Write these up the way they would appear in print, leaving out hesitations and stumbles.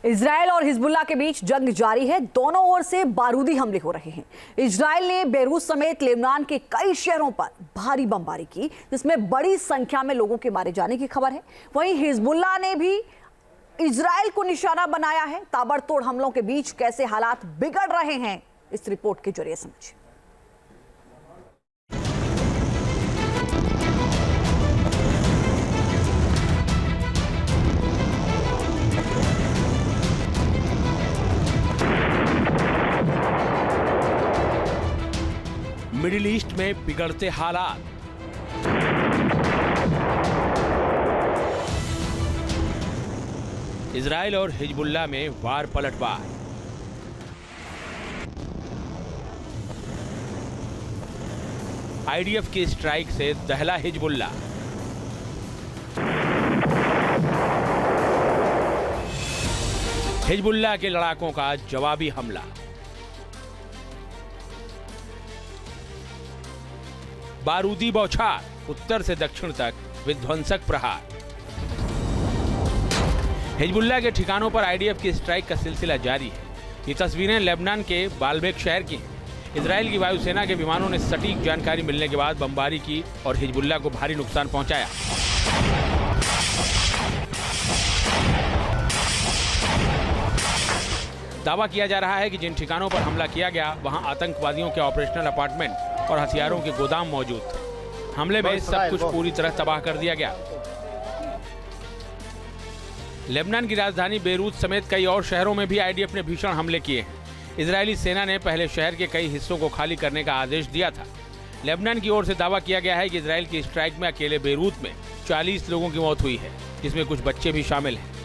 Israel और Hezbollah के बीच जंग जारी है। दोनों ओर से बारूदी हमले हो रहे हैं। इजराइल ने बेरूत समेत लेबनान के कई शहरों पर भारी बमबारी की, जिसमें बड़ी संख्या में लोगों के मारे जाने की खबर है। वहीं हिजबुल्लाह ने भी इजराइल को निशाना बनाया है। ताबड़तोड़ हमलों के बीच कैसे हालात बिगड़ रहे हैं, इस रिपोर्ट के जरिए समझिए। मिडिल ईस्ट में बिगड़ते हालात। इजराइल और हिजबुल्लाह में वार पलटवार। आईडीएफ की स्ट्राइक से दहला हिजबुल्लाह। हिजबुल्लाह के लड़ाकों का जवाबी हमला। बारूदी बौछार, उत्तर से दक्षिण तक विध्वंसक प्रहार। हिजबुल्लाह के ठिकानों पर आईडीएफ की स्ट्राइक का सिलसिला जारी है। ये तस्वीरें लेबनान के बालबेक शहर की हैं। इजराइल की वायुसेना के विमानों ने सटीक जानकारी मिलने के बाद बमबारी की और हिजबुल्लाह को भारी नुकसान पहुंचाया। दावा किया जा रहा है कि जिन ठिकानों पर हमला किया गया वहां आतंकवादियों के ऑपरेशनल अपार्टमेंट और हथियारों के गोदाम मौजूद थे। हमले में सब कुछ पूरी तरह तबाह कर दिया गया। लेबनान की राजधानी बेरूत समेत कई और शहरों में भी आईडीएफ ने भीषण हमले किए हैं। इजरायली सेना ने पहले शहर के कई हिस्सों को खाली करने का आदेश दिया था। लेबनान की ओर से दावा किया गया है कि इजरायल की स्ट्राइक में अकेले बेरूत में 40 लोगों की मौत हुई है, जिसमें कुछ बच्चे भी शामिल हैं।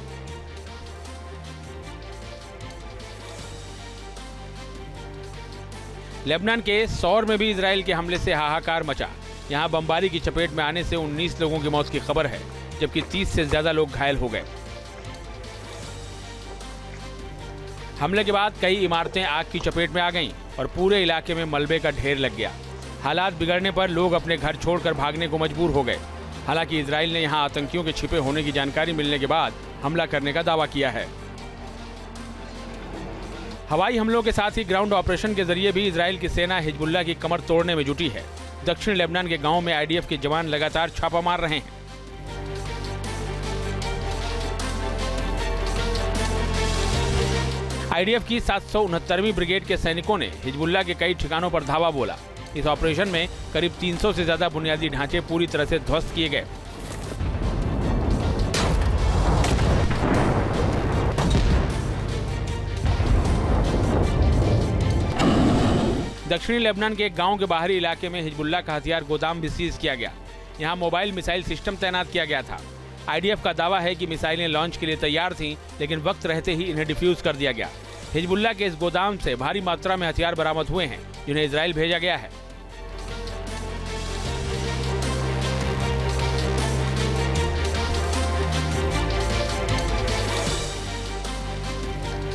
लेबनान के सौर में भी इजराइल के हमले से हाहाकार मचा। यहां बमबारी की चपेट में आने से 19 लोगों की मौत की खबर है, जबकि 30 से ज्यादा लोग घायल हो गए। हमले के बाद कई इमारतें आग की चपेट में आ गईं और पूरे इलाके में मलबे का ढेर लग गया। हालात बिगड़ने पर लोग अपने घर छोड़कर भागने को मजबूर हो गए। हालांकि इजराइल ने यहां आतंकियों के छिपे होने की जानकारी मिलने के बाद हमला करने का दावा किया है। हवाई हमलों के साथ ही ग्राउंड ऑपरेशन के जरिए भी इजराइल की सेना हिजबुल्लाह की कमर तोड़ने में जुटी है। दक्षिण लेबनान के गांवों में आईडीएफ के जवान लगातार छापा मार रहे हैं। आईडीएफ की 769वीं ब्रिगेड के सैनिकों ने हिजबुल्लाह के कई ठिकानों पर धावा बोला। इस ऑपरेशन में करीब 300 से ज्यादा बुनियादी ढांचे पूरी तरह से ध्वस्त किए गए। दक्षिणी लेबनान के एक गांव के बाहरी इलाके में हिजबुल्लाह का हथियार गोदाम भी सीज किया गया। यहां मोबाइल मिसाइल सिस्टम तैनात किया गया था। आईडीएफ का दावा है कि मिसाइलें लॉन्च के लिए तैयार थीं, लेकिन वक्त रहते ही इन्हें डिफ्यूज कर दिया गया। हिजबुल्लाह के इस गोदाम से भारी मात्रा में हथियार बरामद हुए हैं, जिन्हें इजराइल भेजा गया है।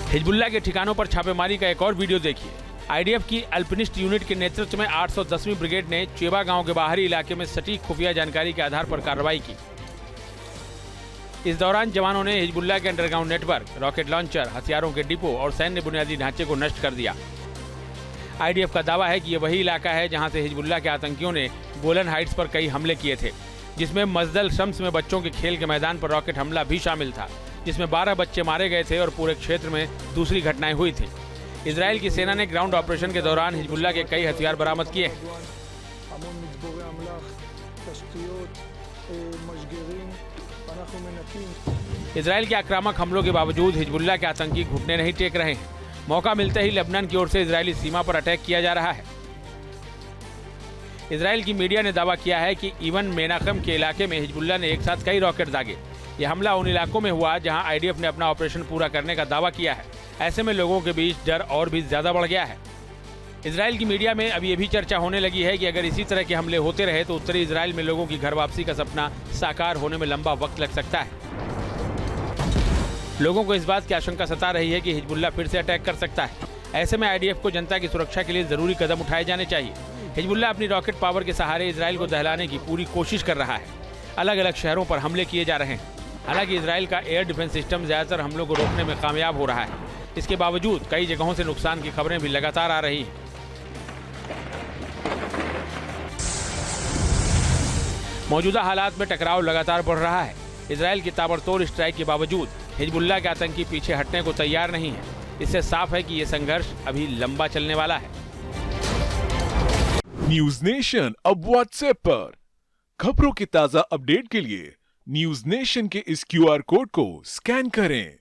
हिजबुल्लाह के ठिकानों पर छापेमारी का एक और वीडियो देखिए। आईडीएफ की अल्पिनिस्ट यूनिट के नेतृत्व में 810वीं ब्रिगेड ने चेबा गांव के बाहरी इलाके में सटीक खुफिया जानकारी के आधार पर कार्रवाई की। इस दौरान जवानों ने हिजबुल्लाह के अंडरग्राउंड नेटवर्क, रॉकेट लॉन्चर, हथियारों के डिपो और सैन्य बुनियादी ढांचे को नष्ट कर दिया। आईडीएफ का दावा है कि यह वही इलाका है जहां से हिजबुल्लाह के आतंकियों ने गोलन हाइट्स पर कई हमले किए थे, जिसमें मजदल शम्स में बच्चों के खेल के मैदान पर रॉकेट हमला भी शामिल था, जिसमें 12 बच्चे मारे गए थे और पूरे क्षेत्र में दूसरी घटनाएं हुई थी। इजराइल की सेना ने ग्राउंड ऑपरेशन के दौरान हिजबुल्लाह के कई हथियार बरामद किए हैं। इजराइल के आक्रामक हमलों के बावजूद हिजबुल्लाह के आतंकी घुटने नहीं टेक रहे हैं। मौका मिलते ही लेबनान की ओर से इजरायली सीमा पर अटैक किया जा रहा है। इजराइल की मीडिया ने दावा किया है कि इवन मेनाकम के इलाके में हिजबुल्लाह ने एक साथ कई रॉकेट दागे। यह हमला उन इलाकों में हुआ जहां आईडीएफ ने अपना ऑपरेशन पूरा करने का दावा किया है। ऐसे में लोगों के बीच डर और भी ज्यादा बढ़ गया है। इजराइल की मीडिया में अब ये भी चर्चा होने लगी है कि अगर इसी तरह के हमले होते रहे तो उत्तरी इजराइल में लोगों की घर वापसी का सपना साकार होने में लंबा वक्त लग सकता है। लोगों को इस बात की आशंका सता रही है कि हिजबुल्लाह फिर से अटैक कर सकता है। ऐसे में आईडीएफ को जनता की सुरक्षा के लिए जरूरी कदम उठाए जाने चाहिए। हिजबुल्लाह अपनी रॉकेट पावर के सहारे इजराइल को दहलाने की पूरी कोशिश कर रहा है। अलग अलग शहरों पर हमले किए जा रहे हैं। हालांकि इजराइल का एयर डिफेंस सिस्टम ज्यादातर हमलों को रोकने में कामयाब हो रहा है। इसके बावजूद कई जगहों से नुकसान की खबरें भी लगातार आ रही हैं। मौजूदा हालात में टकराव लगातार बढ़ रहा है। इजराइल की ताबड़तोड़ स्ट्राइक के बावजूद हिजबुल्लाह के आतंकी पीछे हटने को तैयार नहीं है। इससे साफ है कि ये संघर्ष अभी लंबा चलने वाला है। न्यूज नेशन अब व्हाट्सएप पर खबरों के ताजा अपडेट के लिए न्यूज नेशन के इस QR कोड को स्कैन करें।